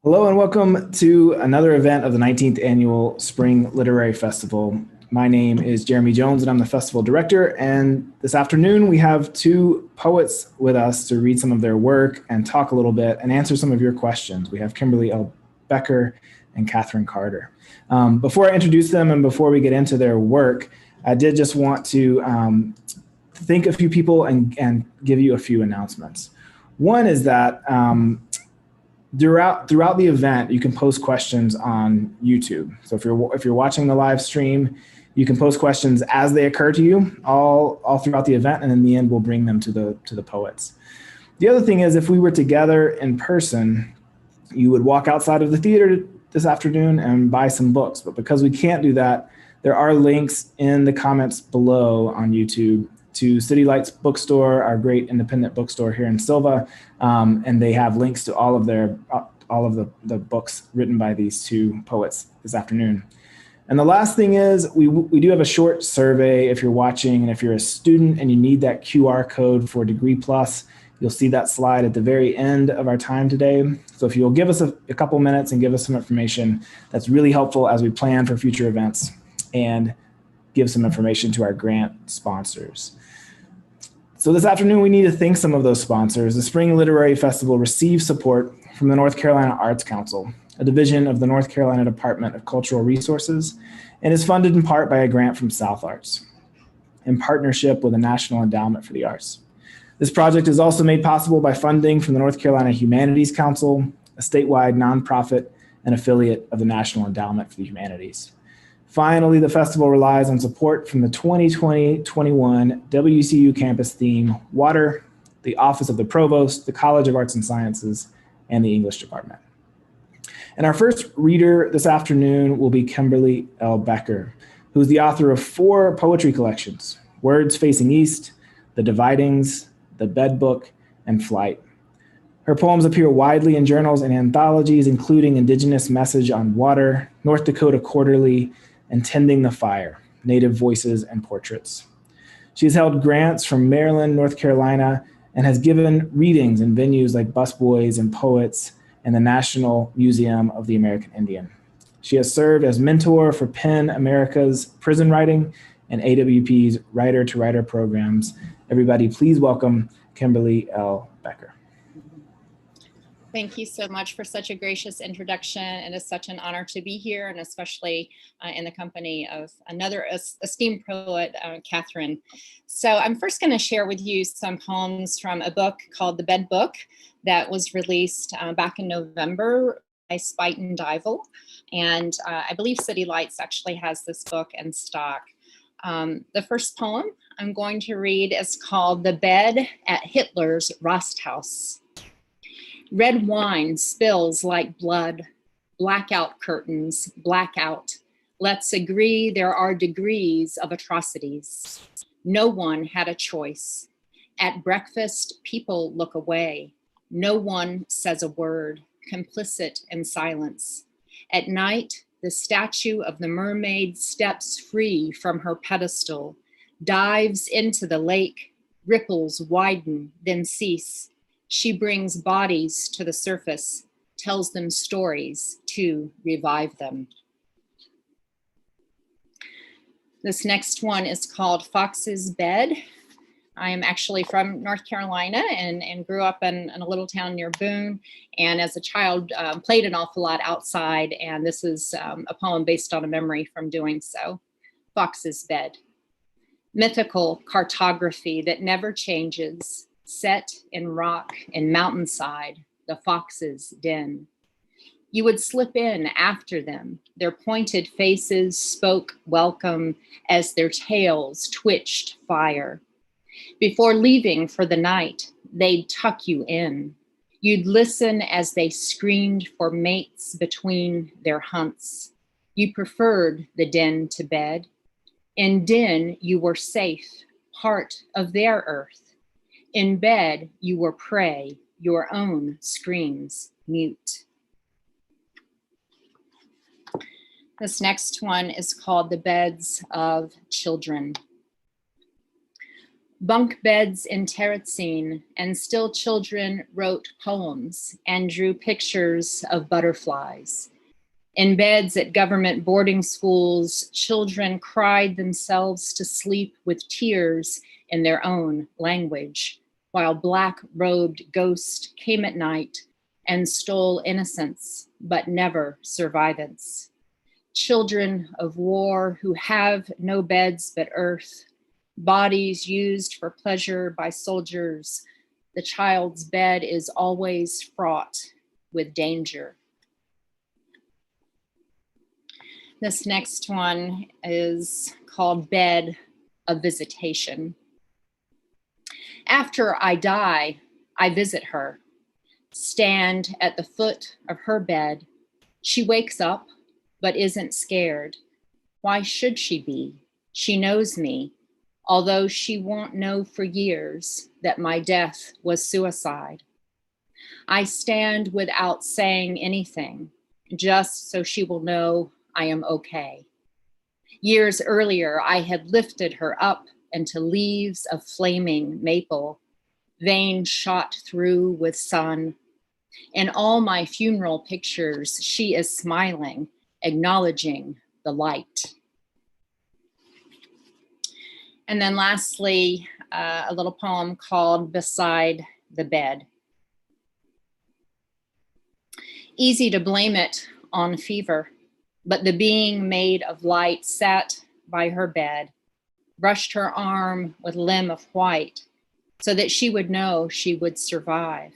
Hello and welcome to another event of the 19th Annual Spring Literary Festival. My name is Jeremy Jones and I'm the festival director, and this afternoon we have two poets with us to read some of their work and talk a little bit and answer some of your questions. We have Kimberly L Becker and Catherine Carter. Before I introduce them and before we get into their work, I did just want to thank a few people and give you a few announcements. One is that throughout the event, you can post questions on YouTube. So if you're watching the live stream, you can post questions as they occur to you all throughout the event, and in the end, we'll bring them to the poets. The other thing is, if we were together in person, you would walk outside of the theater this afternoon and buy some books. But because we can't do that, there are links in the comments below on YouTube to City Lights Bookstore, our great independent bookstore here in Silva, and they have links to all of the books written by these two poets this afternoon. And the last thing is, we do have a short survey if you're watching, and if you're a student and you need that QR code for Degree Plus, you'll see that slide at the very end of our time today. So if you'll give us a couple minutes and give us some information, that's really helpful as we plan for future events and give some information to our grant sponsors. So this afternoon, we need to thank some of those sponsors. The Spring Literary Festival receives support from the North Carolina Arts Council, a division of the North Carolina Department of Cultural Resources, and is funded in part by a grant from South Arts in partnership with the National Endowment for the Arts. This project is also made possible by funding from the North Carolina Humanities Council, a statewide nonprofit and affiliate of the National Endowment for the Humanities. Finally, the festival relies on support from the 2020-21 WCU campus theme, Water, the Office of the Provost, the College of Arts and Sciences, and the English Department. And our first reader this afternoon will be Kimberly L Becker, who is the author of 4 poetry collections, Words Facing East, The Dividings, The Bed Book, and Flight. Her poems appear widely in journals and anthologies, including Indigenous Message on Water, North Dakota Quarterly, and Tending the Fire, Native Voices and Portraits. She has held grants from Maryland, North Carolina, and has given readings in venues like Busboys and Poets and the National Museum of the American Indian. She has served as mentor for PEN America's prison writing and AWP's writer-to-writer programs. Everybody, please welcome Kimberly L Becker. Thank you so much for such a gracious introduction. It is such an honor to be here, and especially in the company of another esteemed poet, Catherine. So I'm first going to share with you some poems from a book called The Bed Book that was released back in November by Spite and Dival. And I believe City Lights actually has this book in stock. The first poem I'm going to read is called The Bed at Hitler's Rasthaus. Red wine spills like blood, blackout curtains, blackout. Let's agree there are degrees of atrocities. No one had a choice. At breakfast, people look away. No one says a word, complicit in silence. At night, the statue of the mermaid steps free from her pedestal, dives into the lake, ripples widen, then cease. She brings bodies to the surface, tells them stories to revive them. This next one is called Fox's Bed. I am actually from North Carolina and grew up in a little town near Boone. And as a child, played an awful lot outside. And this is a poem based on a memory from doing so. Fox's Bed. Mythical cartography that never changes. Set in rock and mountainside, the fox's den. You would slip in after them. Their pointed faces spoke welcome as their tails twitched fire. Before leaving for the night, they'd tuck you in. You'd listen as they screamed for mates between their hunts. You preferred the den to bed. In den, you were safe, part of their earth. In bed, you were prey, your own screams mute. This next one is called The Beds of Children. Bunk beds in terracine, and still children wrote poems and drew pictures of butterflies. In beds at government boarding schools, children cried themselves to sleep with tears in their own language, while black-robed ghosts came at night and stole innocence, but never survivance. Children of war who have no beds but earth, bodies used for pleasure by soldiers, the child's bed is always fraught with danger. This next one is called Bed of Visitation. After I die, I visit her, stand at the foot of her bed. She wakes up, but isn't scared. Why should she be? She knows me, although she won't know for years that my death was suicide. I stand without saying anything, just so she will know I am okay. Years earlier, I had lifted her up into leaves of flaming maple, veins shot through with sun. In all my funeral pictures, she is smiling, acknowledging the light. And then lastly, a little poem called Beside the Bed. Easy to blame it on fever, but the being made of light sat by her bed, brushed her arm with limb of white so that she would know she would survive.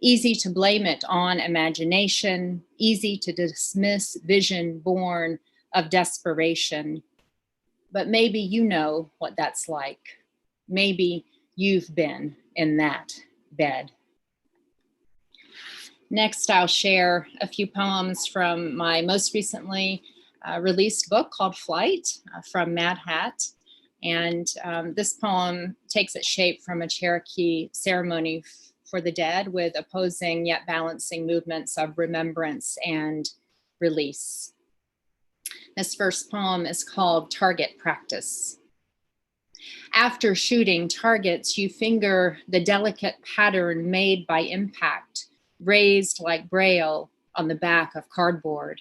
Easy to blame it on imagination, easy to dismiss vision born of desperation. But maybe you know what that's like. Maybe you've been in that bed. Next, I'll share a few poems from my most recently released book called Flight from Mad Hat. And this poem takes its shape from a Cherokee ceremony for the dead with opposing yet balancing movements of remembrance and release. This first poem is called Target Practice. After shooting targets, you finger the delicate pattern made by impact, raised like braille on the back of cardboard.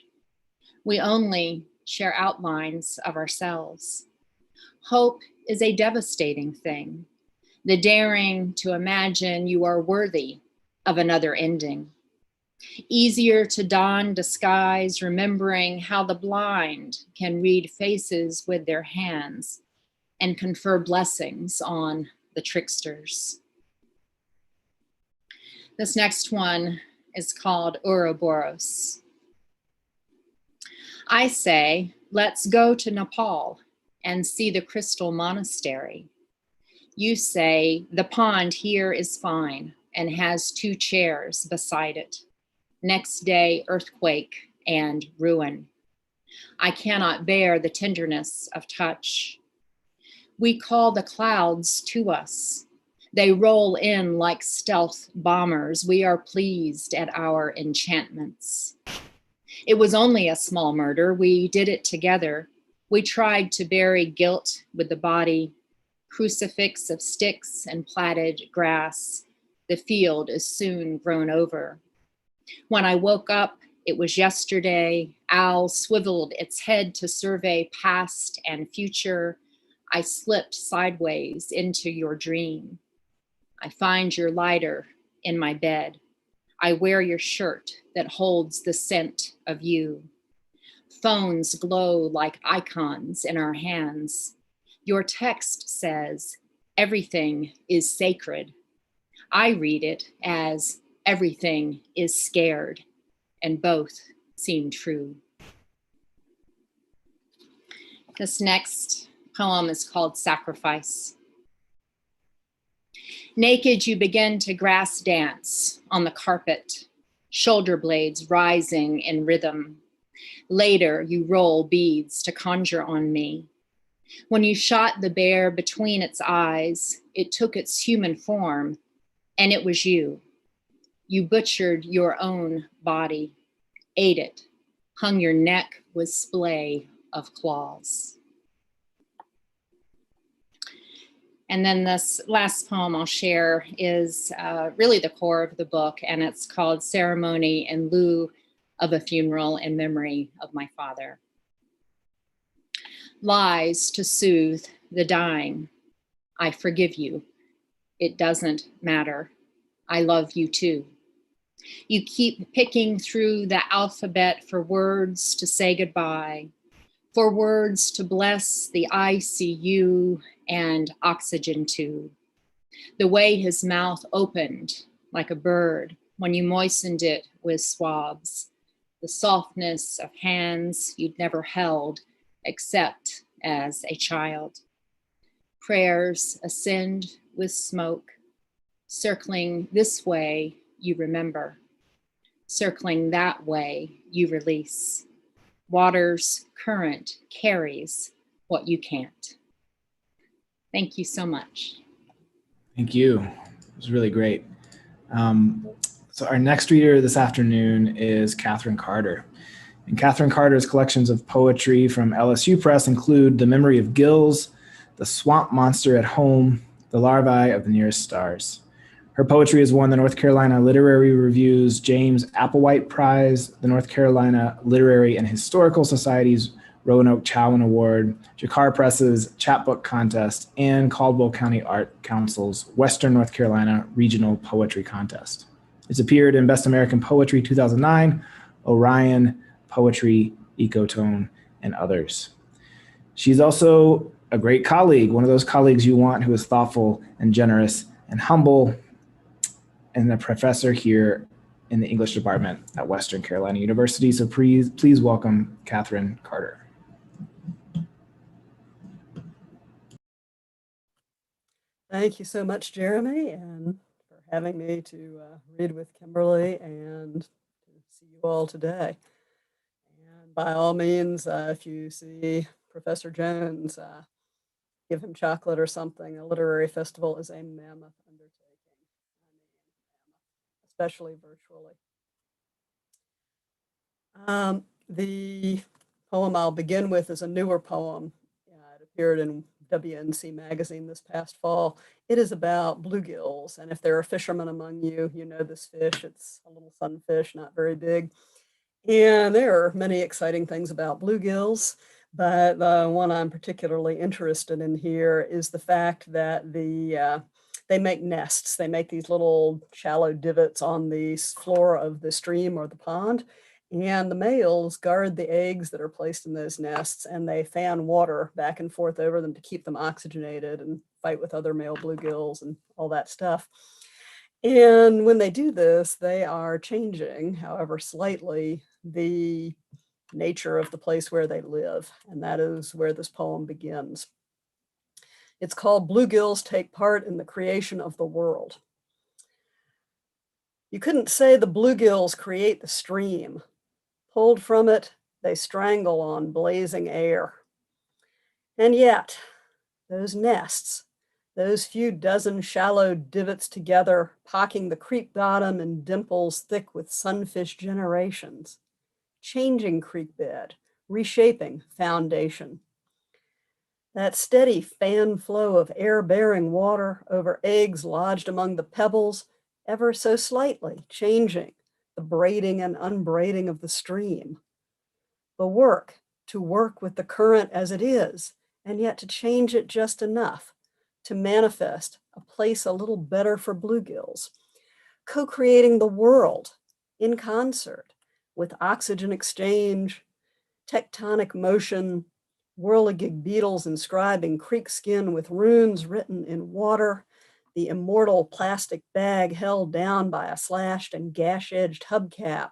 We only share outlines of ourselves. Hope is a devastating thing, the daring to imagine you are worthy of another ending. Easier to don disguise, remembering how the blind can read faces with their hands and confer blessings on the tricksters. This next one is called Ouroboros. I say, let's go to Nepal and see the crystal monastery. You say, the pond here is fine and has 2 chairs beside it. Next day, earthquake and ruin. I cannot bear the tenderness of touch. We call the clouds to us. They roll in like stealth bombers. We are pleased at our enchantments. It was only a small murder. We did it together. We tried to bury guilt with the body, crucifix of sticks and plaited grass. The field is soon grown over. When I woke up, it was yesterday. Owl swiveled its head to survey past and future. I slipped sideways into your dream. I find your lighter in my bed. I wear your shirt that holds the scent of you. Phones glow like icons in our hands. Your text says, everything is sacred. I read it as everything is scared, and both seem true. This next poem is called Sacrifice. Naked, you begin to grass dance on the carpet, shoulder blades rising in rhythm. Later, you roll beads to conjure on me. When you shot the bear between its eyes, it took its human form, and it was you. You butchered your own body, ate it, hung your neck with splay of claws. And then this last poem I'll share is really the core of the book, and it's called Ceremony in Lieu of a Funeral in Memory of My Father. Lies to soothe the dying. I forgive you. It doesn't matter. I love you too. You keep picking through the alphabet for words to say goodbye, for words to bless the ICU and oxygen tube. The way his mouth opened like a bird when you moistened it with swabs, the softness of hands you'd never held except as a child. Prayers ascend with smoke, circling this way you remember, circling that way you release. Water's current carries what you can't. Thank you so much. Thank you. It was really great. So our next reader this afternoon is Catherine Carter. And Catherine Carter's collections of poetry from LSU Press include The Memory of Gills, The Swamp Monster at Home, The Larvae of the Nearest Stars. Her poetry has won the North Carolina Literary Review's James Applewhite Prize, the North Carolina Literary and Historical Society's Roanoke-Chowan Award, Jacar Press's Chapbook Contest, and Caldwell County Art Council's Western North Carolina Regional Poetry Contest. It's appeared in Best American Poetry 2009, Orion, Poetry, Ecotone, and others. She's also a great colleague, one of those colleagues you want who is thoughtful and generous and humble, and a professor here in the English department at Western Carolina University. So please welcome Catherine Carter. Thank you so much, Jeremy, and for having me to read with Kimberly and to see you all today. And by all means, if you see Professor Jones, give him chocolate or something. A literary festival is a mammoth undertaking, especially virtually. The poem I'll begin with is a newer poem. It appeared in WNC magazine this past fall. It is about bluegills, and if there are fishermen among you, you know this fish. It's a little sunfish, not very big. And there are many exciting things about bluegills, but the one I'm particularly interested in here is the fact that they make nests. They make these little shallow divots on the floor of the stream or the pond, and the males guard the eggs that are placed in those nests, and they fan water back and forth over them to keep them oxygenated and fight with other male bluegills and all that stuff. And when they do this, they are changing, however slightly, the nature of the place where they live. And that is where this poem begins. It's called Bluegills Take Part in the Creation of the World. You couldn't say the bluegills create the stream. Pulled from it, they strangle on blazing air. And yet, those nests, those few dozen shallow divots together, pocking the creek bottom in dimples thick with sunfish generations, changing creek bed, reshaping foundation. That steady fan flow of air-bearing water over eggs lodged among the pebbles, ever so slightly changing the braiding and unbraiding of the stream. The work to work with the current as it is, and yet to change it just enough to manifest a place a little better for bluegills, co-creating the world in concert with oxygen exchange, tectonic motion, whirligig beetles inscribing creek skin with runes written in water, the immortal plastic bag held down by a slashed and gash-edged hubcap,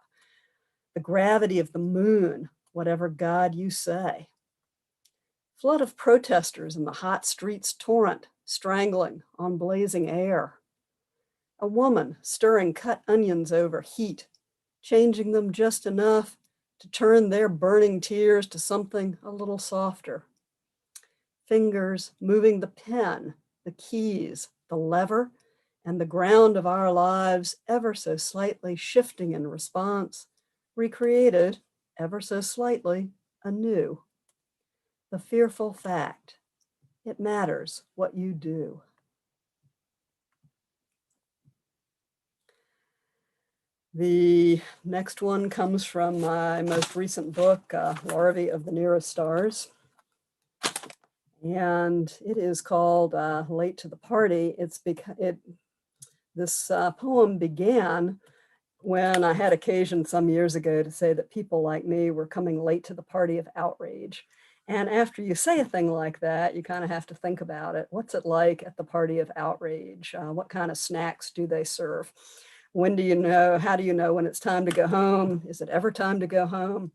the gravity of the moon, whatever God you say. Flood of protesters in the hot street's torrent, strangling on blazing air. A woman stirring cut onions over heat, changing them just enough to turn their burning tears to something a little softer. Fingers moving the pen, the keys, the lever, and the ground of our lives ever so slightly shifting in response, recreated ever so slightly anew. The fearful fact It matters what you do. The next one comes from my most recent book, Larvae of the Nearest Stars. And it is called Late to the Party. This poem began when I had occasion some years ago to say that people like me were coming late to the party of outrage. And after you say a thing like that, you kind of have to think about it. What's it like at the party of outrage? What kind of snacks do they serve? When do you know? How do you know when it's time to go home? Is it ever time to go home?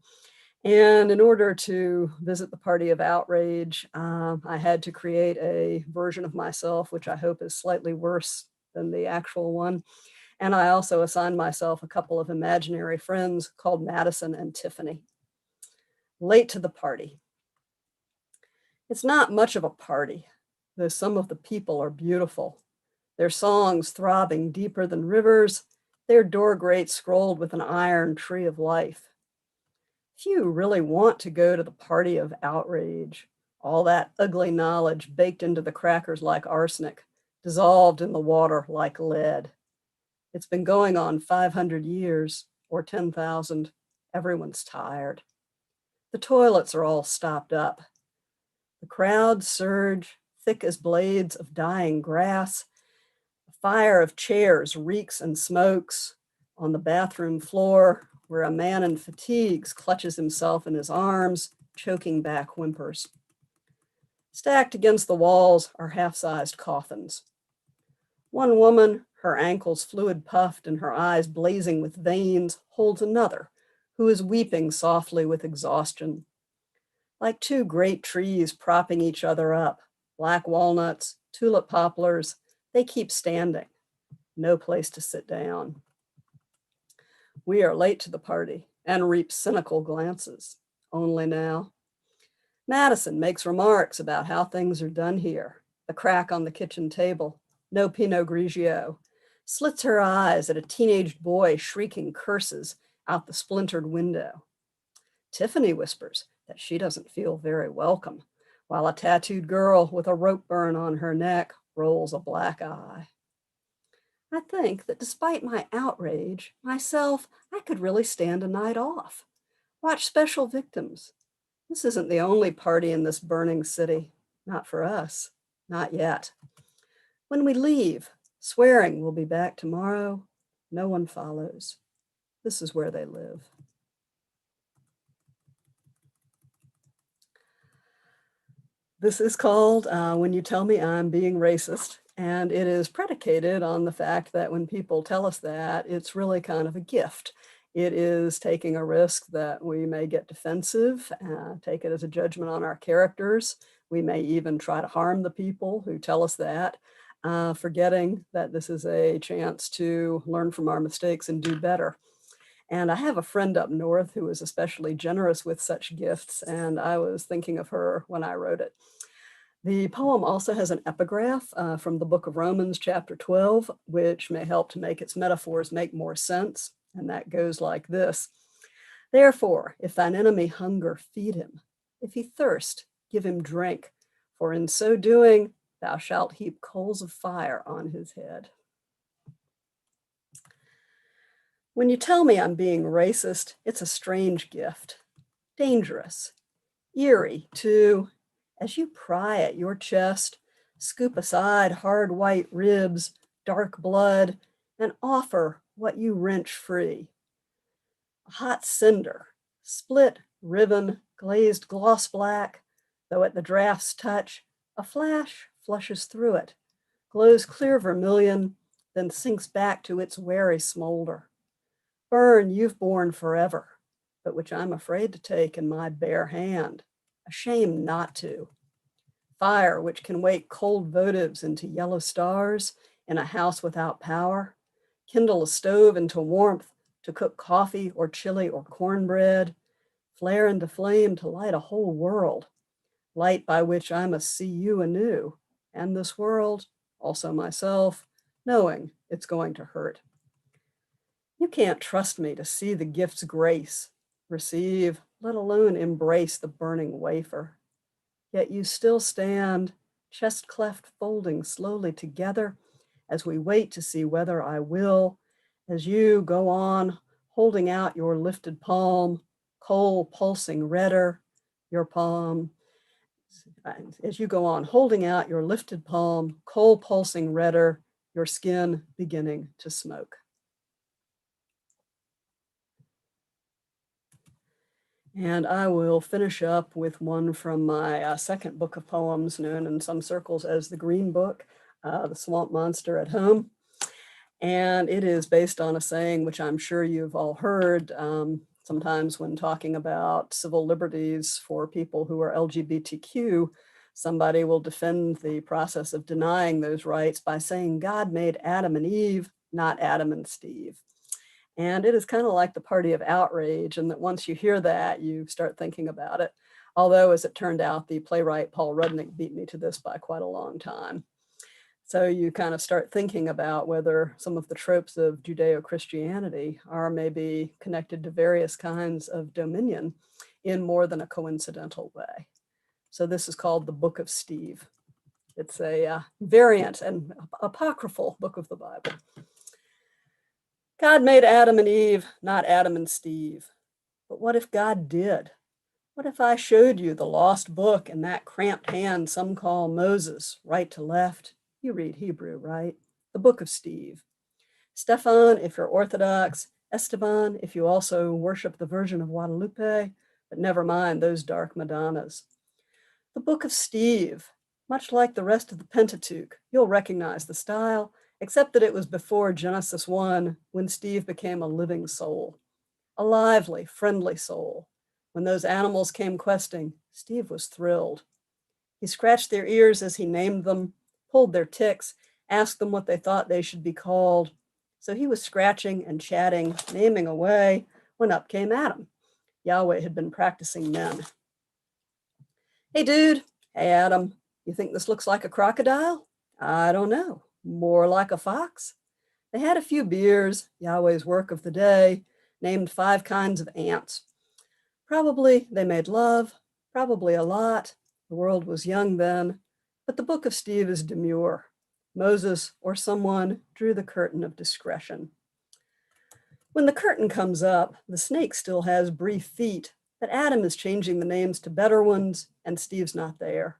And in order to visit the party of outrage, I had to create a version of myself, which I hope is slightly worse than the actual one. And I also assigned myself a couple of imaginary friends called Madison and Tiffany. Late to the party. It's not much of a party, though some of the people are beautiful. Their songs throbbing deeper than rivers, their door grates scrolled with an iron tree of life. Few really want to go to the party of outrage, all that ugly knowledge baked into the crackers like arsenic, dissolved in the water like lead. It's been going on 500 years or 10,000. Everyone's tired. The toilets are all stopped up. The crowds surge, thick as blades of dying grass. A fire of chairs reeks and smokes on the bathroom floor, where a man in fatigues clutches himself in his arms, choking back whimpers. Stacked against the walls are half-sized coffins. One woman, her ankles fluid puffed and her eyes blazing with veins, holds another, who is weeping softly with exhaustion. Like two great trees propping each other up, black walnuts, tulip poplars, they keep standing. No place to sit down. We are late to the party and reap cynical glances. Only now. Madison makes remarks about how things are done here. The crack on the kitchen table, no Pinot Grigio, slits her eyes at a teenage boy shrieking curses out the splintered window. Tiffany whispers that she doesn't feel very welcome, while a tattooed girl with a rope burn on her neck rolls a black eye. I think that despite my outrage, myself, I could really stand a night off. Watch Special Victims. This isn't the only party in this burning city. Not for us. Not yet. When we leave, swearing we'll be back tomorrow, no one follows. This is where they live. This is called When You Tell Me I'm Being Racist, and it is predicated on the fact that when people tell us that, it's really kind of a gift. It is taking a risk that we may get defensive, take it as a judgment on our characters. We may even try to harm the people who tell us that, forgetting that this is a chance to learn from our mistakes and do better. And I have a friend up north who is especially generous with such gifts, and I was thinking of her when I wrote it. The poem also has an epigraph from the book of Romans, chapter 12, which may help to make its metaphors make more sense. And that goes like this. Therefore, if thine enemy hunger, feed him. If he thirst, give him drink. For in so doing, thou shalt heap coals of fire on his head. When you tell me I'm being racist, it's a strange gift, dangerous, eerie too. As you pry at your chest, scoop aside hard white ribs, dark blood, and offer what you wrench free. A hot cinder, split, riven, glazed gloss black, though at the draft's touch, a flash flushes through it, glows clear vermilion, then sinks back to its wary smolder. Burn you've borne forever, but which I'm afraid to take in my bare hand, ashamed not to. Fire which can wake cold votives into yellow stars in a house without power, kindle a stove into warmth to cook coffee or chili or cornbread, flare into flame to light a whole world, light by which I must see you anew, and this world, also myself, knowing it's going to hurt. You can't trust me to see the gift's grace, receive, let alone embrace the burning wafer. Yet you still stand chest cleft folding slowly together as we wait to see whether I will, as you go on holding out your lifted palm, coal pulsing redder, your palm, as you go on holding out your lifted palm, coal pulsing redder, your skin beginning to smoke. And I will finish up with one from my second book of poems, known in some circles as the Green Book, The Swamp Monster at Home. And it is based on a saying which I'm sure you've all heard sometimes when talking about civil liberties for people who are LGBTQ. Somebody will defend the process of denying those rights by saying God made Adam and Eve, not Adam and Steve. And it is kind of like the party of outrage, and that once you hear that, you start thinking about it. Although, as it turned out, the playwright Paul Rudnick beat me to this by quite a long time. So you kind of start thinking about whether some of the tropes of Judeo-Christianity are maybe connected to various kinds of dominion in more than a coincidental way. So this is called the Book of Steve. It's a variant and apocryphal book of the Bible. God made Adam and Eve, not Adam and Steve. But what if God did? What if I showed you the lost book in that cramped hand some call Moses, right to left? You read Hebrew, right? The Book of Steve. Stefan, if you're Orthodox. Esteban, if you also worship the Virgin of Guadalupe. But never mind those dark Madonnas. The Book of Steve, much like the rest of the Pentateuch, you'll recognize the style, except that it was before Genesis 1, when Steve became a living soul, a lively, friendly soul. When those animals came questing, Steve was thrilled. He scratched their ears as he named them, pulled their ticks, asked them what they thought they should be called. So he was scratching and chatting, naming away, when up came Adam. Yahweh had been practicing men. Hey, dude. Hey, Adam. You think this looks like a crocodile? I don't know. More like a fox? They had a few beers, Yahweh's work of the day, named 5 kinds of ants. Probably they made love, probably a lot. The world was young then, but the Book of Steve is demure. Moses or someone drew the curtain of discretion. When the curtain comes up, the snake still has brief feet, but Adam is changing the names to better ones, and Steve's not there.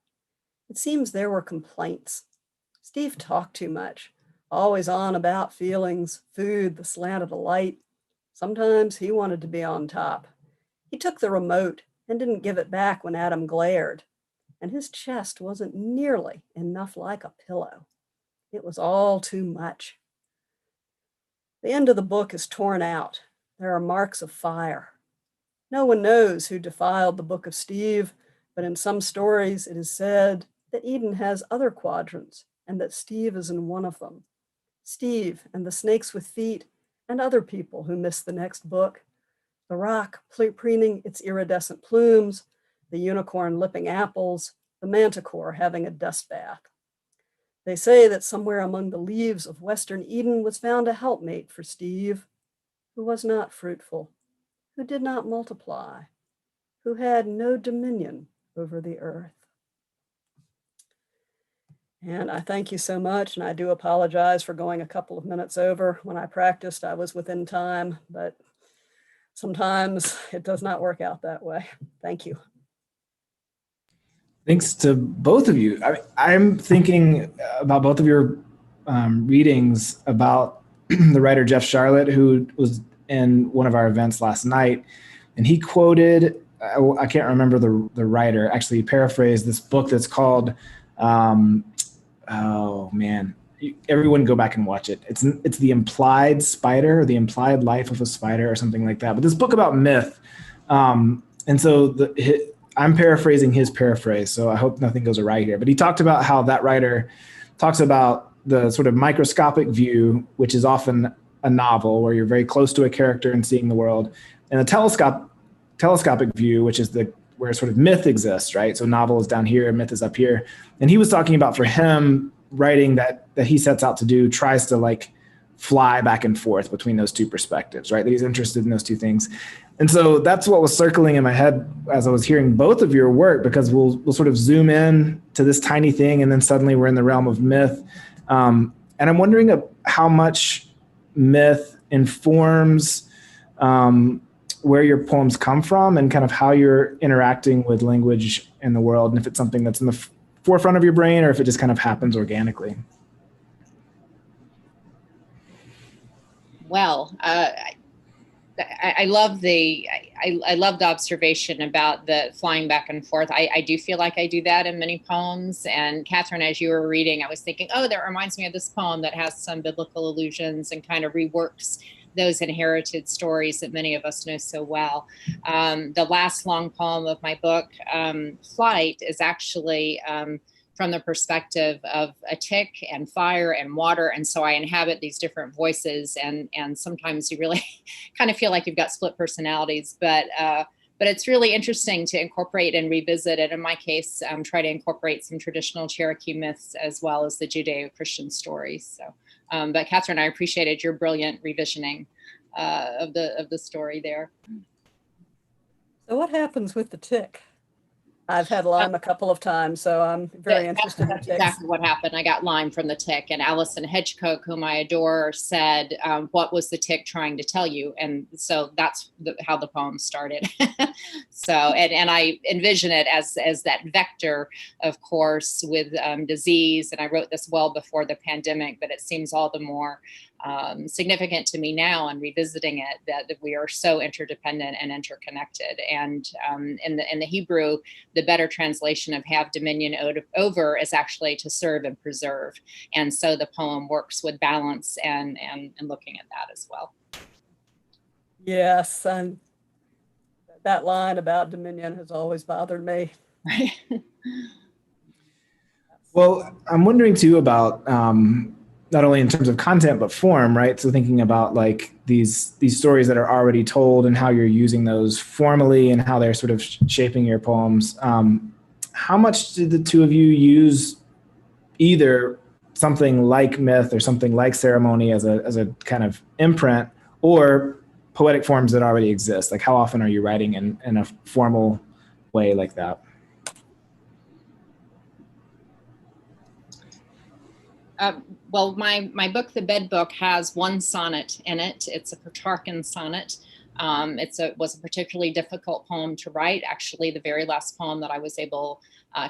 It seems there were complaints. Steve talked too much, always on about feelings, food, the slant of the light. Sometimes he wanted to be on top. He took the remote and didn't give it back when Adam glared, and his chest wasn't nearly enough like a pillow. It was all too much. The end of the book is torn out. There are marks of fire. No one knows who defiled the Book of Steve, but in some stories it is said that Eden has other quadrants and that Steve is in one of them. Steve and the snakes with feet and other people who miss the next book. The rock preening its iridescent plumes, the unicorn lipping apples, the manticore having a dust bath. They say that somewhere among the leaves of Western Eden was found a helpmate for Steve, who was not fruitful, who did not multiply, who had no dominion over the earth. And I thank you so much, and I do apologize for going a couple of minutes over. When I practiced, I was within time, but sometimes it does not work out that way. Thank you. Thanks to both of you. I'm thinking about both of your readings about the writer Jeff Charlotte, who was in one of our events last night, and he quoted, I can't remember the writer, actually he paraphrased this book that's called, oh man, everyone go back and watch it. It's The Implied Spider, or The Implied Life of a Spider, or something like that. But this book about myth, and so I'm paraphrasing his paraphrase, so I hope nothing goes awry here. But he talked about how that writer talks about the sort of microscopic view, which is often a novel where you're very close to a character and seeing the world, and a telescopic view, which is where sort of myth exists, right? So novel is down here, myth is up here. And he was talking about, for him, writing that he sets out to do tries to like fly back and forth between those two perspectives, right? That he's interested in those two things. And so that's what was circling in my head as I was hearing both of your work, because we'll sort of zoom in to this tiny thing, and then suddenly we're in the realm of myth. And I'm wondering how much myth informs where your poems come from and kind of how you're interacting with language in the world, and if it's something that's in the forefront of your brain or if it just kind of happens organically. Well, I love the observation about the flying back and forth. I do feel like I do that in many poems. And Catherine, as you were reading, I was thinking, oh, that reminds me of this poem that has some biblical allusions and kind of reworks those inherited stories that many of us know so well. The last long poem of my book, Flight, is actually from the perspective of a tick and fire and water. And so I inhabit these different voices, and sometimes you really kind of feel like you've got split personalities, but it's really interesting to incorporate and revisit it. In my case, try to incorporate some traditional Cherokee myths as well as the Judeo-Christian stories. So, but Catherine, I appreciated your brilliant revisioning of the story there. So what happens with the tick? I've had Lyme a couple of times, so I'm very interested in That's ticks. exactly what happened. I got Lyme from the tick, and Allison Hedgecock, whom I adore, said, what was the tick trying to tell you? And so that's how the poem started. So, and I envision it as that vector, of course, with disease. And I wrote this well before the pandemic, but it seems all the more significant to me now and revisiting it, that we are so interdependent and interconnected. And in the Hebrew, the better translation of have dominion over is actually to serve and preserve. And so the poem works with balance and looking at that as well. Yes, and that line about dominion has always bothered me. Right. Well, I'm wondering too about not only in terms of content but form, right? So thinking about like these stories that are already told and how you're using those formally and how they're sort of shaping your poems. How much did the two of you use either something like myth or something like ceremony as a kind of imprint, or poetic forms that already exist? Like how often are you writing in a formal way like that? Well, my book, The Bed Book, has one sonnet in it. It's a Petrarchan sonnet. It was a particularly difficult poem to write. Actually, the very last poem that I was able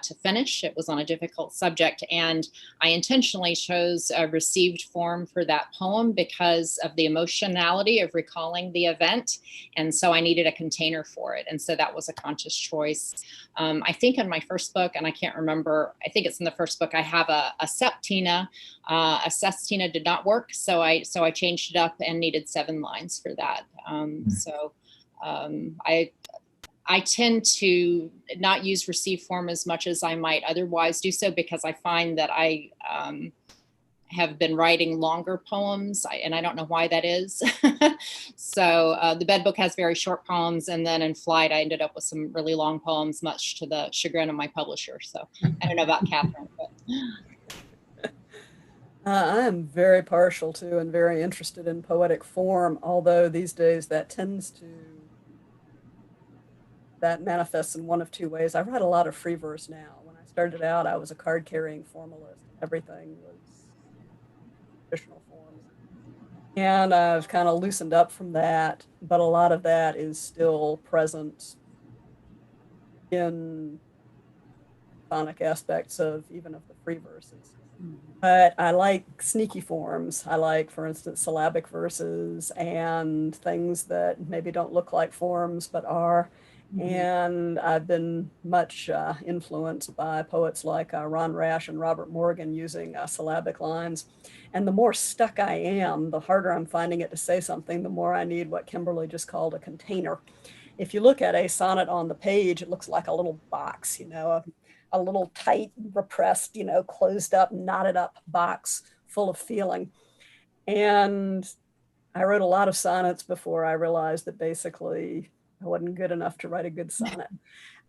to finish. It was on a difficult subject, and I intentionally chose a received form for that poem because of the emotionality of recalling the event, and so I needed a container for it, and so that was a conscious choice. I think in my first book, and I can't remember, I think it's in the first book, I have a septina. A sestina did not work, so I changed it up and needed 7 lines for that. I tend to not use received form as much as I might otherwise do so, because I find that I have been writing longer poems, and I don't know why that is. So the Bed Book has very short poems, and then in Flight, I ended up with some really long poems, much to the chagrin of my publisher. So I don't know about Catherine, but. I am very partial to and very interested in poetic form, although these days that manifests in one of 2 ways. I write a lot of free verse now. When I started out, I was a card-carrying formalist. Everything was traditional forms. And I've kind of loosened up from that, but a lot of that is still present in sonic aspects of even of the free verses. But I like sneaky forms. I like, for instance, syllabic verses and things that maybe don't look like forms but are. And I've been much influenced by poets like Ron Rash and Robert Morgan using syllabic lines. And the more stuck I am, the harder I'm finding it to say something, the more I need what Kimberly just called a container. If you look at a sonnet on the page, it looks like a little box, a little tight, repressed, closed up, knotted up box full of feeling. And I wrote a lot of sonnets before I realized that basically I wasn't good enough to write a good sonnet.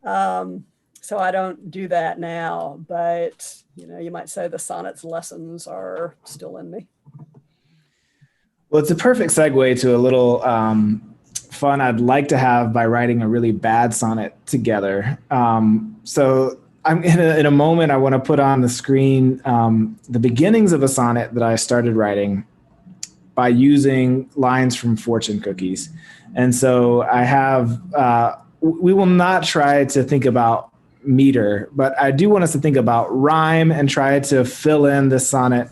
So I don't do that now, but you might say the sonnet's lessons are still in me. Well, it's a perfect segue to a little fun I'd like to have by writing a really bad sonnet together. So I'm in a moment, I want to put on the screen the beginnings of a sonnet that I started writing by using lines from fortune cookies. And so I have, we will not try to think about meter, but I do want us to think about rhyme and try to fill in the sonnet.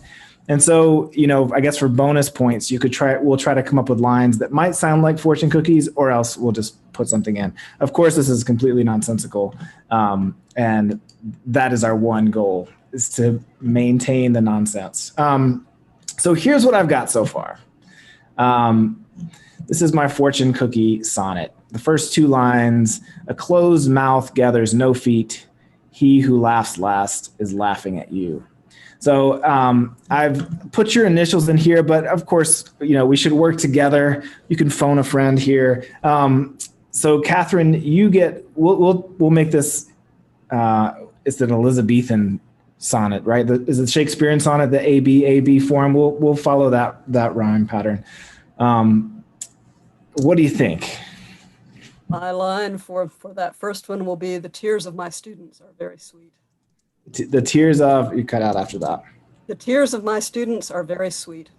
And so, I guess for bonus points, we'll try to come up with lines that might sound like fortune cookies, or else we'll just put something in. Of course, this is completely nonsensical. And that is our one goal, is to maintain the nonsense. So here's what I've got so far. This is my fortune cookie sonnet. The first two lines: a closed mouth gathers no feet. He who laughs last is laughing at you. So I've put your initials in here, but of course, we should work together. You can phone a friend here. So Catherine, we'll make this, it's an Elizabethan sonnet, right? Is it Shakespearean sonnet, the AB form? We'll follow that rhyme pattern. What do you think? My line for that first one will be, the tears of my students are very sweet. The tears of, you cut out after that. The tears of my students are very sweet.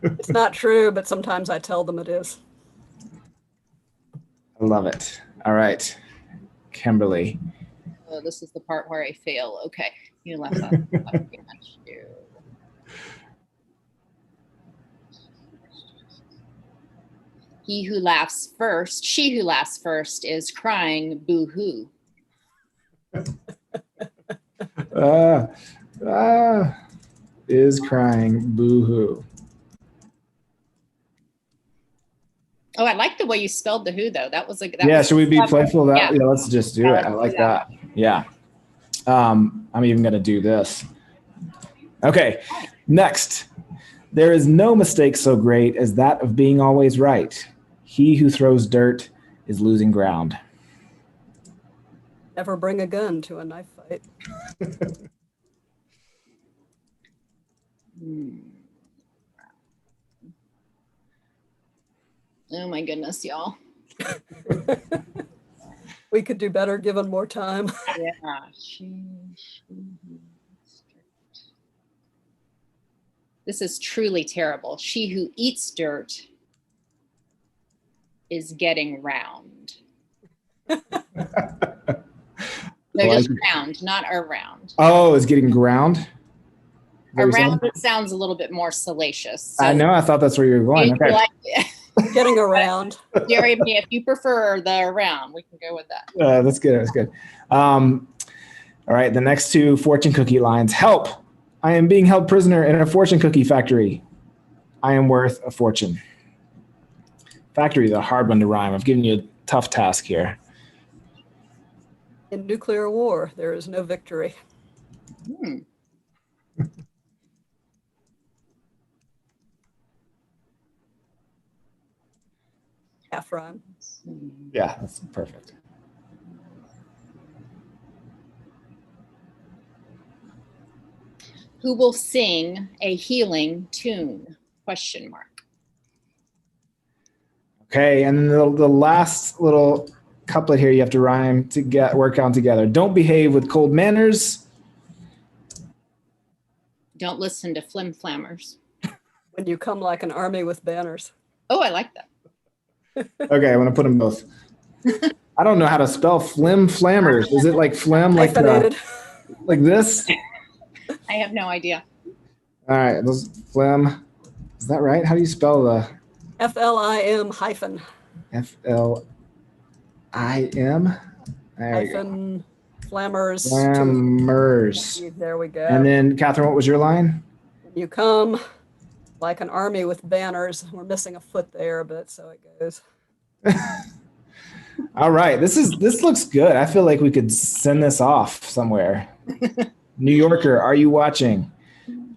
It's not true, but sometimes I tell them it is. I love it. All right, Kimberly. This is the part where I fail. Okay, you left that. Pretty much do. He who laughs first, she who laughs first is crying boo-hoo. Is crying boo-hoo. Oh, I like the way you spelled the who, though. That was like, should we be playful? Yeah, let's just do it. I like that. Yeah. I'm even going to do this. Okay, next. There is no mistake so great as that of being always right. He who throws dirt is losing ground. Never bring a gun to a knife fight. Oh my goodness, y'all. We could do better given more time. Yeah. This is truly terrible. She who eats dirt is getting round. No, just round, not around. Oh, is getting ground? Around sounds a little bit more salacious. So I know. I thought that's where you were going. Okay. Getting around. Jerry, if you prefer the around, we can go with that. That's good. That's good. All right. The next two fortune cookie lines. Help! I am being held prisoner in a fortune cookie factory. I am worth a fortune. Factory is a hard one to rhyme. I've given you a tough task here. In nuclear war, there is no victory. Half rhyme. Yeah, that's perfect. Who will sing a healing tune? Question mark. Okay, and the last little couplet here you have to rhyme to work on together. Don't behave with cold manners. Don't listen to flim-flammers. When you come like an army with banners. Oh, I like that. Okay, I'm going to put them both. I don't know how to spell flim-flammers. Is it like phlegm, like this? I have no idea. All right, those phlegm. Is that right? How do you spell the? FLIM hyphen. FLIM. There hyphen. Flammers. Flammers. There we go. And then, Catherine, what was your line? You come like an army with banners. We're missing a foot there, but so it goes. All right, this looks good. I feel like we could send this off somewhere. New Yorker, are you watching?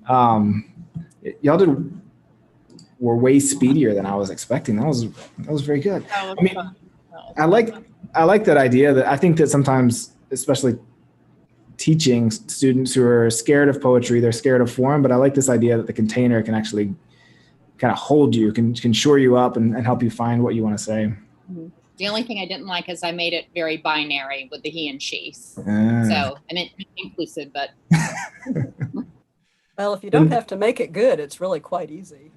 Y'all were way speedier than I was expecting. That was very good. I mean, I like that idea. That I think that sometimes, especially teaching students who are scared of poetry, they're scared of form. But I like this idea that the container can actually kind of hold you, can shore you up and help you find what you want to say. The only thing I didn't like is I made it very binary with the he and she. So I meant inclusive, but. Well, if you don't have to make it good, it's really quite easy.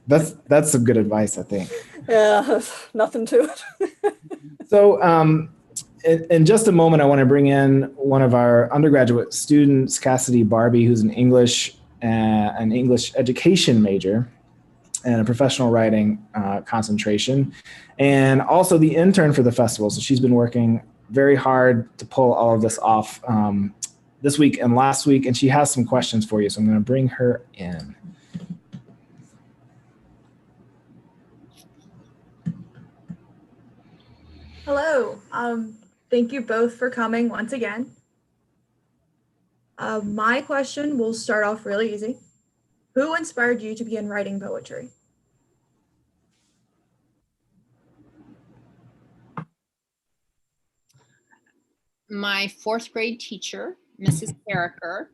That's some good advice, I think. Yeah, nothing to it. So in just a moment, I want to bring in one of our undergraduate students, Cassidy Barbie, who's an English education major and a professional writing concentration, and also the intern for the festival. So she's been working very hard to pull all of this off this week and last week, and she has some questions for you. So I'm going to bring her in. Hello. Thank you both for coming once again. My question will start off really easy. Who inspired you to begin writing poetry? My fourth grade teacher, Mrs. Becker,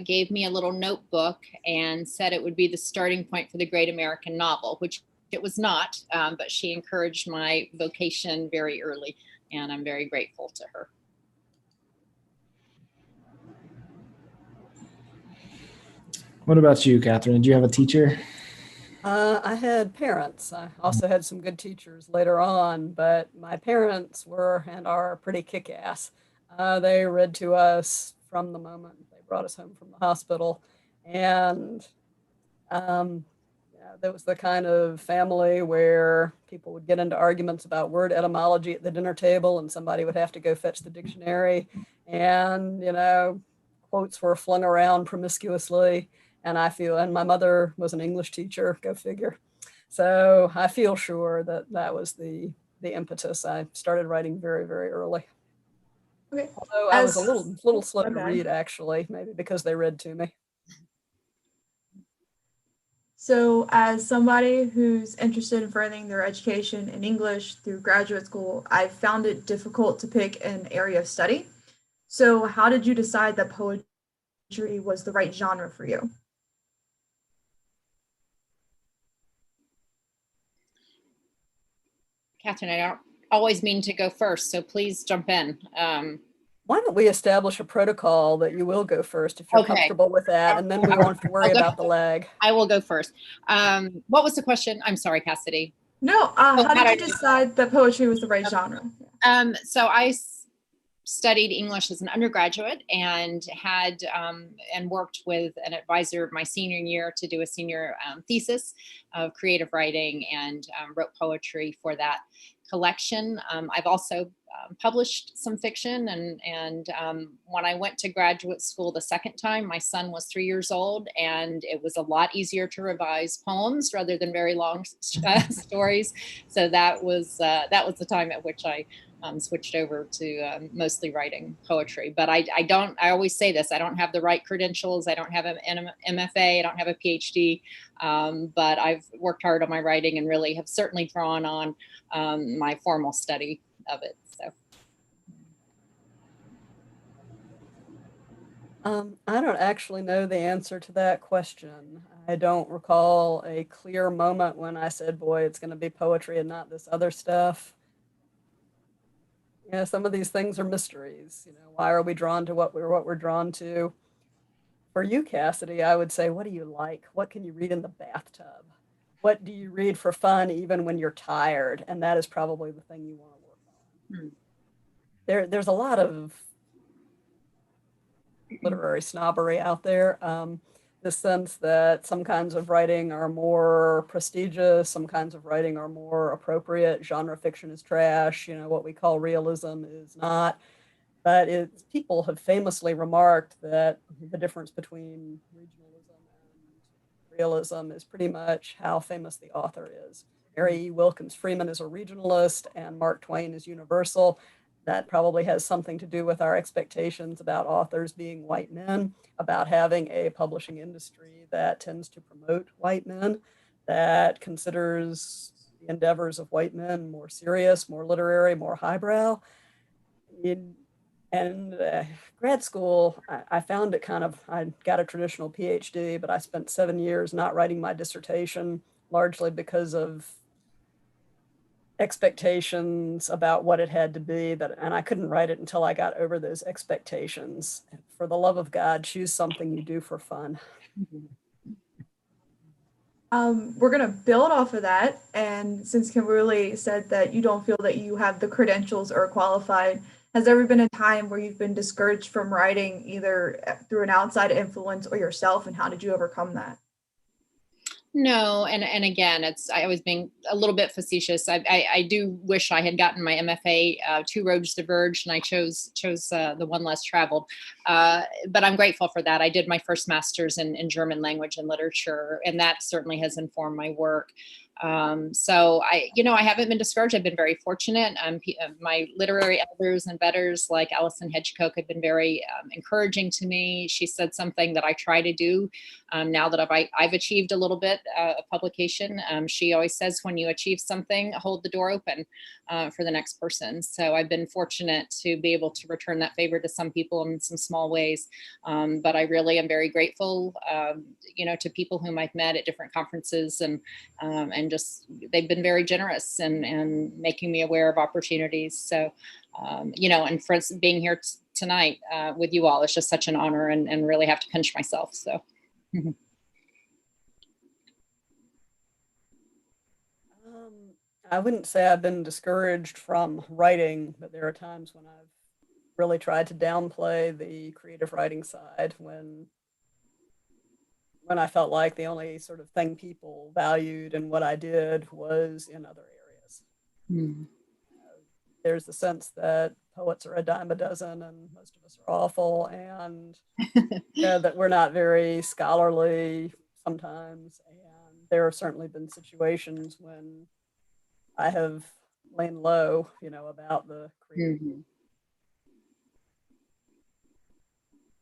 gave me a little notebook and said it would be the starting point for the great American novel, which it was not, but she encouraged my vocation very early, and I'm very grateful to her. What about you, Catherine? Did you have a teacher? I had parents. I also had some good teachers later on, but my parents were and are pretty kick-ass. They read to us from the moment they brought us home from the hospital. And there was the kind of family where people would get into arguments about word etymology at the dinner table, and somebody would have to go fetch the dictionary. And, quotes were flung around promiscuously. And my mother was an English teacher, go figure. So I feel sure that was the impetus. I started writing very, very early. Okay. Although I was a little slow to read, actually, maybe because they read to me. So as somebody who's interested in furthering their education in English through graduate school, I found it difficult to pick an area of study. So how did you decide that poetry was the right genre for you? Catherine, I don't always mean to go first, so please jump in. Why don't we establish a protocol that you will go first if you're comfortable with that, and then we won't have to worry about the lag. I will go first. What was the question? I'm sorry, Cassidy. No, how did you decide that poetry was the right genre? So I studied English as an undergraduate and had and worked with an advisor my senior year to do a senior thesis of creative writing, and wrote poetry for that collection. I've also published some fiction, and when I went to graduate school the second time, my son was 3 years old, and it was a lot easier to revise poems rather than very long stories. So that was the time at which I switched over to mostly writing poetry. But I always say this, I don't have the right credentials. I don't have an MFA. I don't have a PhD. But I've worked hard on my writing and really have certainly drawn on my formal study of it. So. I don't actually know the answer to that question. I don't recall a clear moment when I said, boy, it's going to be poetry and not this other stuff. Yeah, some of these things are mysteries. Why are we drawn to what we're drawn to? For you, Cassidy, I would say, what do you like? What can you read in the bathtub? What do you read for fun even when you're tired? And that is probably the thing you want to work on. There's a lot of literary snobbery out there. The sense that some kinds of writing are more prestigious, some kinds of writing are more appropriate. Genre fiction is trash. What we call realism is not. But people have famously remarked that the difference between regionalism and realism is pretty much how famous the author is. Mary E. Wilkins Freeman is a regionalist, and Mark Twain is universal. That probably has something to do with our expectations about authors being white men, about having a publishing industry that tends to promote white men, that considers the endeavors of white men more serious, more literary, more highbrow. And grad school, I found it I got a traditional PhD, but I spent 7 years not writing my dissertation, largely because of expectations about what it had to be, and I couldn't write it until I got over those expectations. For the love of God, choose something you do for fun. We're going to build off of that. And since Kimberly said that you don't feel that you have the credentials or qualified, has there ever been a time where you've been discouraged from writing either through an outside influence or yourself? And how did you overcome that? No, and again, I was being a little bit facetious. I do wish I had gotten my MFA, Two Roads Diverged, and I chose the one less traveled. But I'm grateful for that. I did my first master's in German language and literature, and that certainly has informed my work. So I haven't been discouraged. I've been very fortunate. My literary elders and betters like Allison Hedgecock have been very encouraging to me. She said something that I try to do now that I've achieved a little bit of publication. She always says, when you achieve something, hold the door open for the next person. So I've been fortunate to be able to return that favor to some people in some small ways. But I really am very grateful, to people whom I've met at different conferences, and just they've been very generous and making me aware of opportunities. So, and for instance, being here tonight with you all is just such an honor, and really have to pinch myself. So. I wouldn't say I've been discouraged from writing, but there are times when I've really tried to downplay the creative writing side when I felt like the only sort of thing people valued in what I did was in other areas. Mm. There's the sense that poets are a dime a dozen and most of us are awful, and that we're not very scholarly sometimes. And there have certainly been situations when I have lain low, about the creative. Mm-hmm.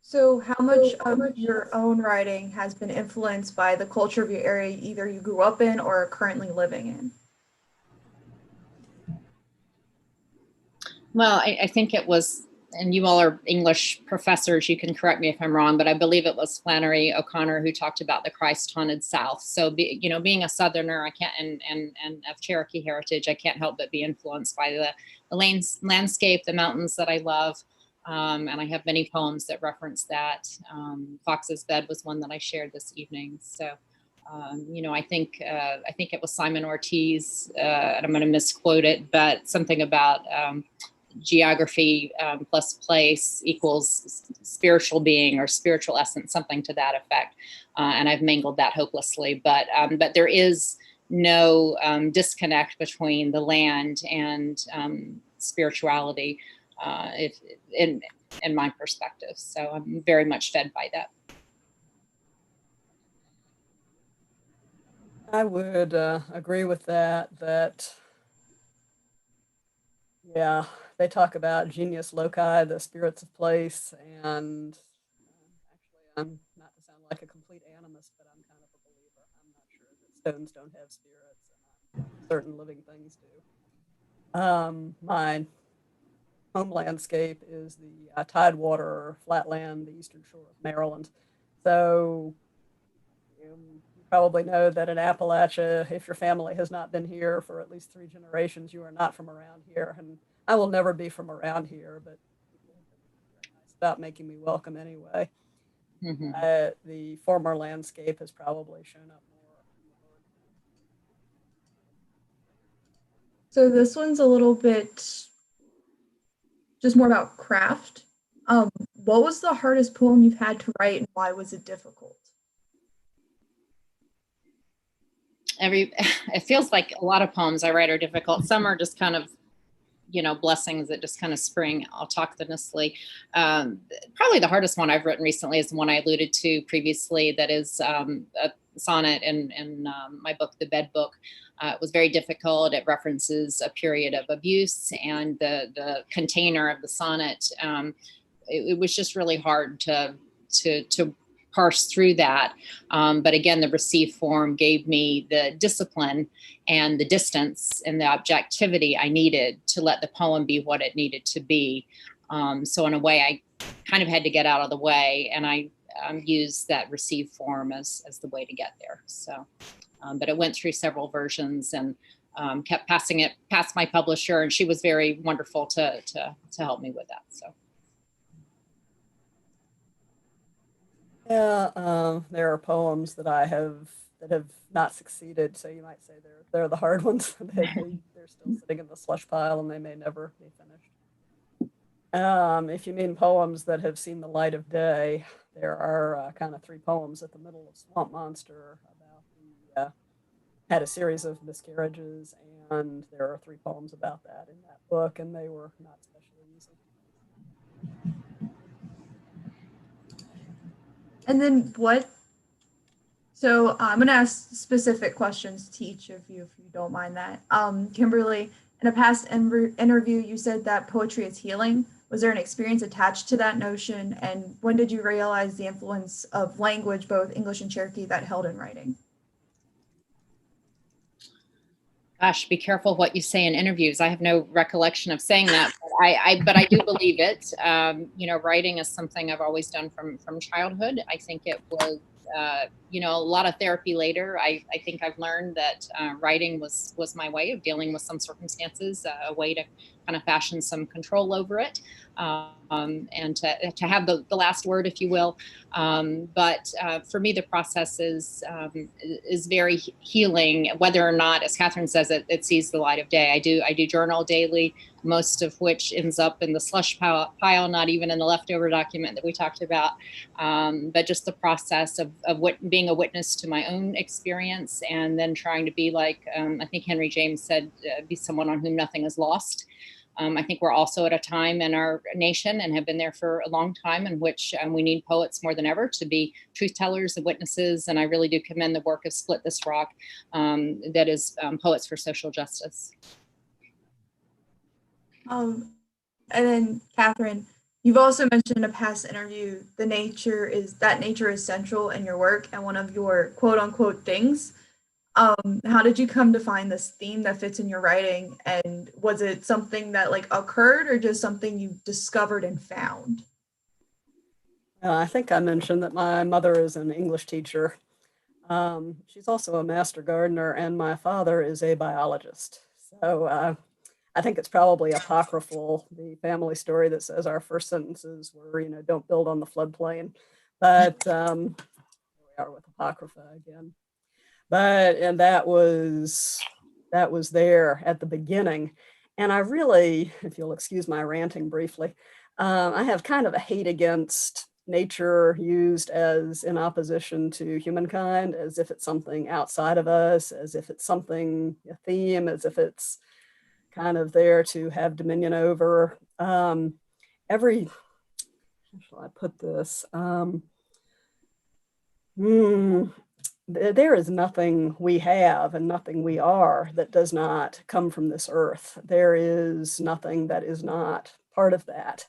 So how much of your own writing has been influenced by the culture of your area, either you grew up in or are currently living in? Well, I think it was, and you all are English professors, you can correct me if I'm wrong, but I believe it was Flannery O'Connor who talked about the Christ-haunted South. So, being a Southerner, I can't, and of Cherokee heritage, I can't help but be influenced by the landscape, the mountains that I love. And I have many poems that reference that. Fox's Bed was one that I shared this evening. So, I think it was Simon Ortiz, and I'm going to misquote it, but something about geography plus place equals spiritual being or spiritual essence, something to that effect. And I've mangled that hopelessly, but there is no disconnect between the land and spirituality. In my perspective. So I'm very much fed by that. I would agree with that, yeah, they talk about genius loci, the spirits of place, and actually I'm not to sound like a complete animist, but I'm kind of a believer. I'm not sure that stones don't have spirits, and certain living things do. My home landscape is the Tidewater flatland, the eastern shore of Maryland. So you probably know that in Appalachia, if your family has not been here for at least 3 generations, you are not from around here. And I will never be from around here, but people have been very nice about making me welcome anyway. Mm-hmm. The former landscape has probably shown up more. So this one's a little bit just more about craft. What was the hardest poem you've had to write, and why was it difficult? It feels like a lot of poems I write are difficult. Some are just kind of, blessings that just kind of spring autochthonously. Probably the hardest one I've written recently is the one I alluded to previously. That is a sonnet in my book, The Bed Book. It was very difficult. It references a period of abuse, and the container of the sonnet. It was just really hard to parse through that. But again, the received form gave me the discipline and the distance and the objectivity I needed to let the poem be what it needed to be. So in a way, I kind of had to get out of the way, and I used that receive form as the way to get there. So, but it went through several versions, and kept passing it past my publisher, and she was very wonderful to help me with that. So. Yeah, there are poems that have not succeeded, so you might say they're the hard ones. They're still sitting in the slush pile, and they may never be finished. If you mean poems that have seen the light of day, there are kind of 3 poems at the middle of Swamp Monster about the had a series of miscarriages, and there are 3 poems about that in that book, and they were not especially easy. And then so I'm going to ask specific questions to each of you, if you don't mind that. Kimberly, in a past interview, you said that poetry is healing. Was there an experience attached to that notion? And when did you realize the influence of language, both English and Cherokee, that held in writing? Gosh, be careful what you say in interviews. I have no recollection of saying that, but I do believe it. Writing is something I've always done from childhood. I think it was, a lot of therapy later. I think I've learned that writing was my way of dealing with some circumstances, a way to kind of fashion some control over it, and to have the last word, if you will. But for me, the process is very healing, whether or not, as Catherine says, it sees the light of day. I do journal daily, most of which ends up in the slush pile, not even in the leftover document that we talked about. But just the process of being a witness to my own experience, and then trying to be like, I think Henry James said, be someone on whom nothing is lost. I think we're also at a time in our nation, and have been there for a long time, in which we need poets more than ever to be truth tellers and witnesses. And I really do commend the work of Split This Rock, that is Poets for Social Justice. And then Catherine, you've also mentioned in a past interview, nature is central in your work and one of your quote unquote things. How did you come to find this theme that fits in your writing? And was it something that occurred, or just something you discovered and found? I think I mentioned that my mother is an English teacher. She's also a master gardener, and my father is a biologist. So I think it's probably apocryphal, the family story that says our first sentences were, don't build on the floodplain. But here we are with Apocrypha again. And that was there at the beginning. And I really, if you'll excuse my ranting briefly, I have kind of a hate against nature used as in opposition to humankind, as if it's something outside of us, as if it's something, a theme, as if it's kind of there to have dominion over. How shall I put this? There is nothing we have and nothing we are that does not come from this earth. There is nothing that is not part of that.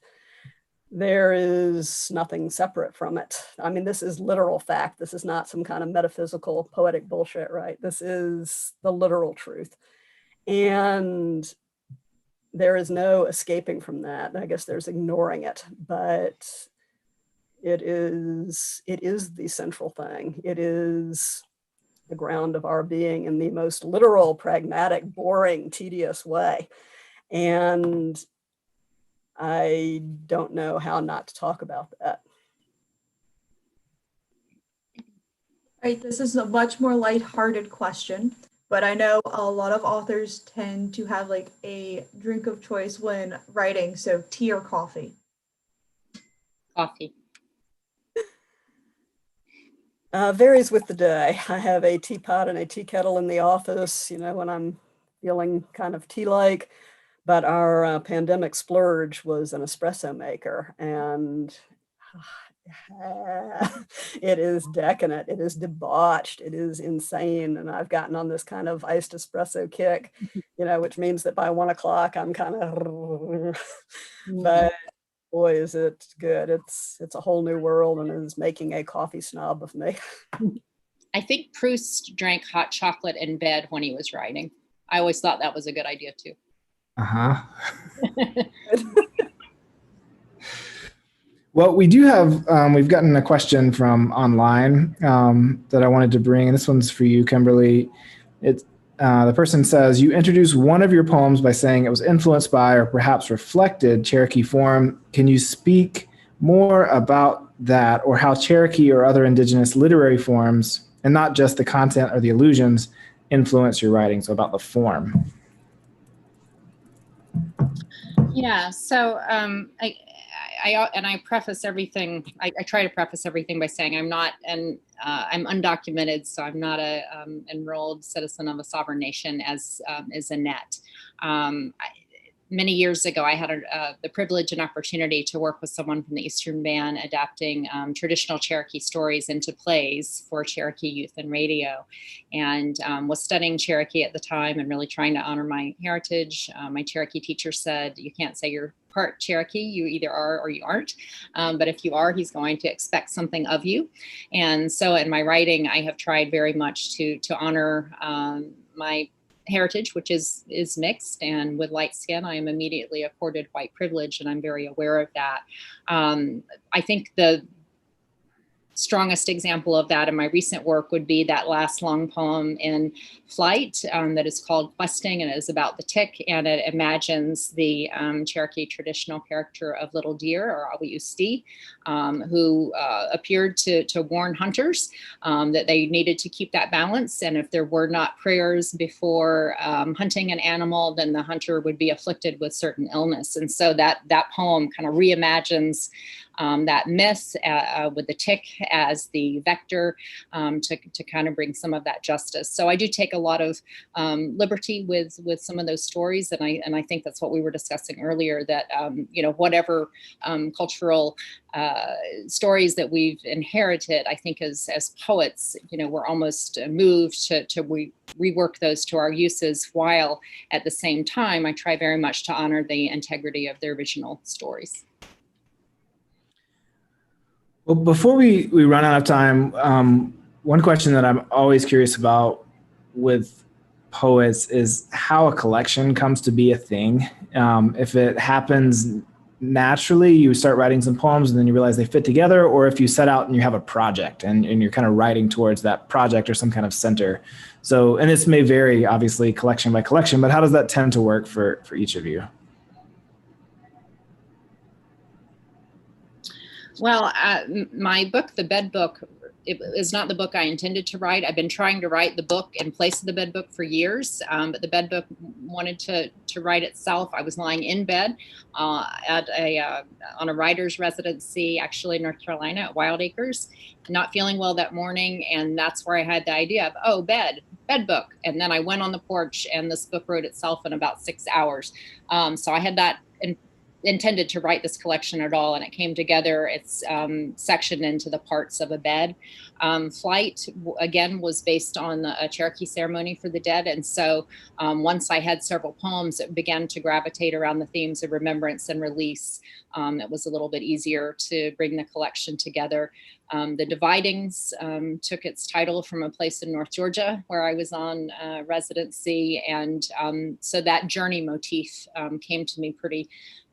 There is nothing separate from it. I mean, this is literal fact. This is not some kind of metaphysical, poetic bullshit, right? This is the literal truth. And there is no escaping from that. I guess there's ignoring it, but it is the central thing. It is the ground of our being in the most literal, pragmatic, boring, tedious way. And I don't know how not to talk about that. Right, this is a much more lighthearted question, but I know a lot of authors tend to have a drink of choice when writing. So tea or coffee? Coffee. Varies with the day. I have a teapot and a tea kettle in the office, when I'm feeling kind of tea-like, but our pandemic splurge was an espresso maker, and it is decadent, it is debauched, it is insane, and I've gotten on this kind of iced espresso kick, which means that by 1 o'clock I'm kind of, but boy, is it good. It's a whole new world, and is making a coffee snob of me. I think Proust drank hot chocolate in bed when he was writing. I always thought that was a good idea too. Uh-huh. Well, we do have, we've gotten a question from online that I wanted to bring, and this one's for you, Kimberly. The person says, you introduced one of your poems by saying it was influenced by or perhaps reflected Cherokee form. Can you speak more about that, or how Cherokee or other indigenous literary forms, and not just the content or the allusions, influence your writing? So about the form. Yeah, so I preface everything. I try to preface everything by saying I'm not, and I'm undocumented, so I'm not a enrolled citizen of a sovereign nation as is Annette. Many years ago, I had the privilege and opportunity to work with someone from the Eastern Band adapting traditional Cherokee stories into plays for Cherokee youth and radio, and was studying Cherokee at the time and really trying to honor my heritage. My Cherokee teacher said, you can't say you're part Cherokee, you either are or you aren't, but if you are, he's going to expect something of you. And so in my writing, I have tried very much to honor my heritage, which is mixed, and with light skin, I am immediately accorded white privilege, and I'm very aware of that. I think the strongest example of that in my recent work would be that last long poem in Flight that is called Questing, and it is about the tick, and it imagines the Cherokee traditional character of Little Deer, or Awiyusti, who appeared to warn hunters that they needed to keep that balance, and if there were not prayers before hunting an animal, then the hunter would be afflicted with certain illness. And so that poem kind of reimagines that myth with the tick as the vector to kind of bring some of that justice. So I do take a lot of liberty with some of those stories, and I think that's what we were discussing earlier, that whatever cultural stories that we've inherited, I think as poets, we're almost moved to rework those to our uses, while at the same time I try very much to honor the integrity of the original stories. Well, before we run out of time, one question that I'm always curious about with poets is how a collection comes to be a thing. If it happens naturally, you start writing some poems and then you realize they fit together, or if you set out and you have a project and you're kind of writing towards that project or some kind of center. So, and this may vary obviously collection by collection, but how does that tend to work for each of you? Well, my book, The Bed Book, it is not the book I intended to write. I've been trying to write the book in place of the bed book for years, but the bed book wanted to write itself. I was lying in bed on a writer's residency, actually in North Carolina at Wild Acres, not feeling well that morning, and that's where I had the idea of, bed book. And then I went on the porch, and this book wrote itself in about 6 hours. So I had that intended to write this collection at all, and it came together. It's sectioned into the parts of a bed. Flight, again, was based on a Cherokee ceremony for the dead, and so once I had several poems that began to gravitate around the themes of remembrance and release, it was a little bit easier to bring the collection together. The Dividings took its title from a place in North Georgia where I was on residency, and so that journey motif came to me pretty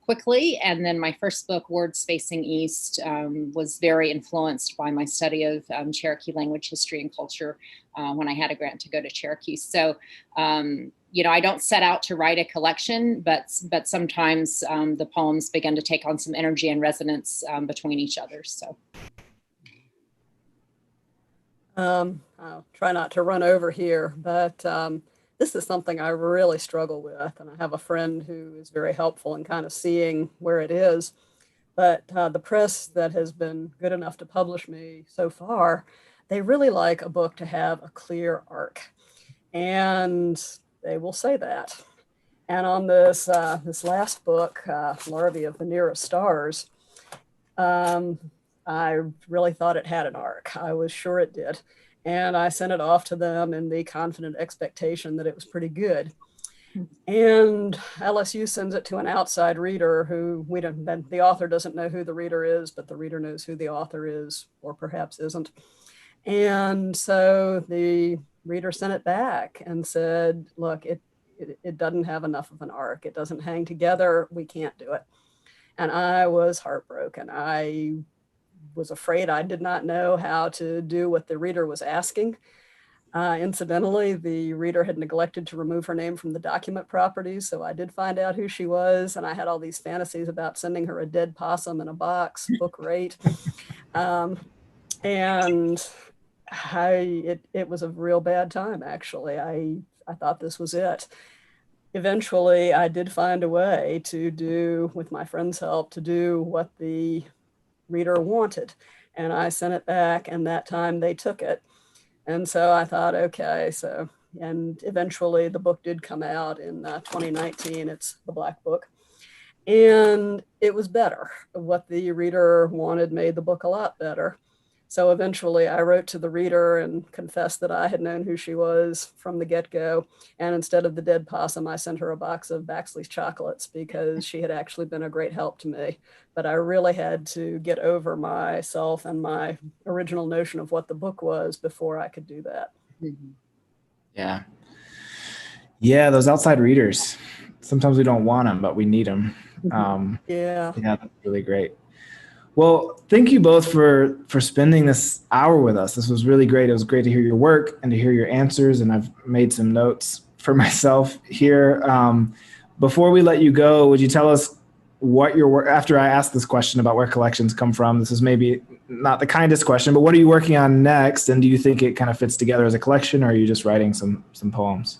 quickly. And then my first book, Words Facing East, was very influenced by my study of Cherokee language, history, and culture when I had a grant to go to Cherokee. So, I don't set out to write a collection, but sometimes the poems begin to take on some energy and resonance between each other. So. I'll try not to run over here, but this is something I really struggle with, and I have a friend who is very helpful in kind of seeing where it is. But the press that has been good enough to publish me so far, they really like a book to have a clear arc, and they will say that. And on this last book, Larvae of the Nearest Stars, I really thought it had an arc. I was sure it did. And I sent it off to them in the confident expectation that it was pretty good. And LSU sends it to an outside reader who the author doesn't know who the reader is, but the reader knows who the author is, or perhaps isn't. And so the reader sent it back and said, look, it doesn't have enough of an arc. It doesn't hang together. We can't do it. And I was heartbroken. I was afraid I did not know how to do what the reader was asking. Incidentally, the reader had neglected to remove her name from the document properties, so I did find out who she was, and I had all these fantasies about sending her a dead possum in a box, book rate. And it was a real bad time, actually. I thought this was it. Eventually, I did find a way to do, with my friend's help, to do what the reader wanted. And I sent it back, and that time they took it. And so I thought, okay, so, and eventually the book did come out in 2019. It's the Black Book. And it was better. What the reader wanted made the book a lot better. So eventually I wrote to the reader and confessed that I had known who she was from the get-go. And instead of the dead possum, I sent her a box of Baxley's chocolates because she had actually been a great help to me. But I really had to get over myself and my original notion of what the book was before I could do that. Yeah. Yeah, those outside readers. Sometimes we don't want them, but we need them. Yeah, that's really great. Well, thank you both for spending this hour with us. This was really great. It was great to hear your work and to hear your answers. And I've made some notes for myself here. Before we let you go, would you tell us what your work, after I asked this question about where collections come from, this is maybe not the kindest question, but what are you working on next? And do you think it kind of fits together as a collection, or are you just writing some poems?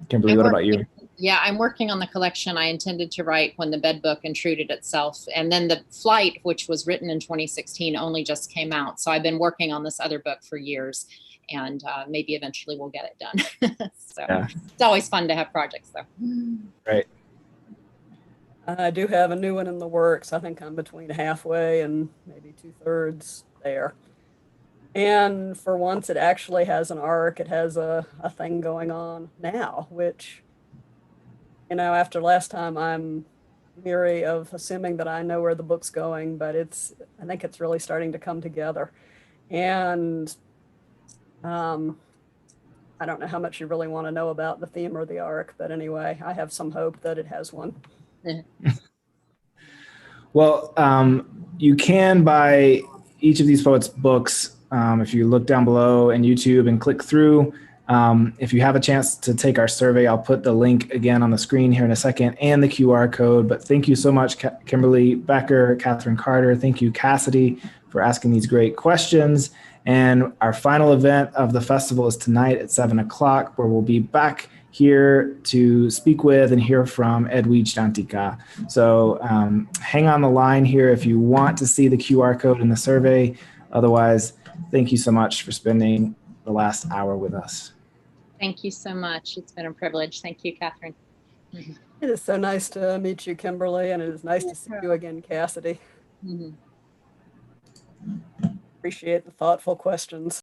Kimberly, what about you? Yeah, I'm working on the collection I intended to write when the bed book intruded itself. And then the flight, which was written in 2016, only just came out. So I've been working on this other book for years, and maybe eventually we'll get it done. So It's always fun to have projects though. Right. I do have a new one in the works. I think I'm between halfway and maybe 2/3 there. And for once, it actually has an arc. It has a thing going on now, which, you know, after last time, I'm weary of assuming that I know where the book's going, but I think it's really starting to come together. And I don't know how much you really want to know about the theme or the arc, but anyway, I have some hope that it has one. Well, you can buy each of these poets' books if you look down below in YouTube and click through. If you have a chance to take our survey, I'll put the link again on the screen here in a second and the QR code. But thank you so much, Kimberly Becker, Catherine Carter. Thank you, Cassidy, for asking these great questions. And our final event of the festival is tonight at 7 o'clock, where we'll be back here to speak with and hear from Edwidge Dantika. So hang on the line here if you want to see the QR code in the survey. Otherwise, thank you so much for spending the last hour with us. Thank you so much. It's been a privilege. Thank you, Catherine. It is so nice to meet you, Kimberly, and it is nice to see you again, Cassidy. Appreciate the thoughtful questions.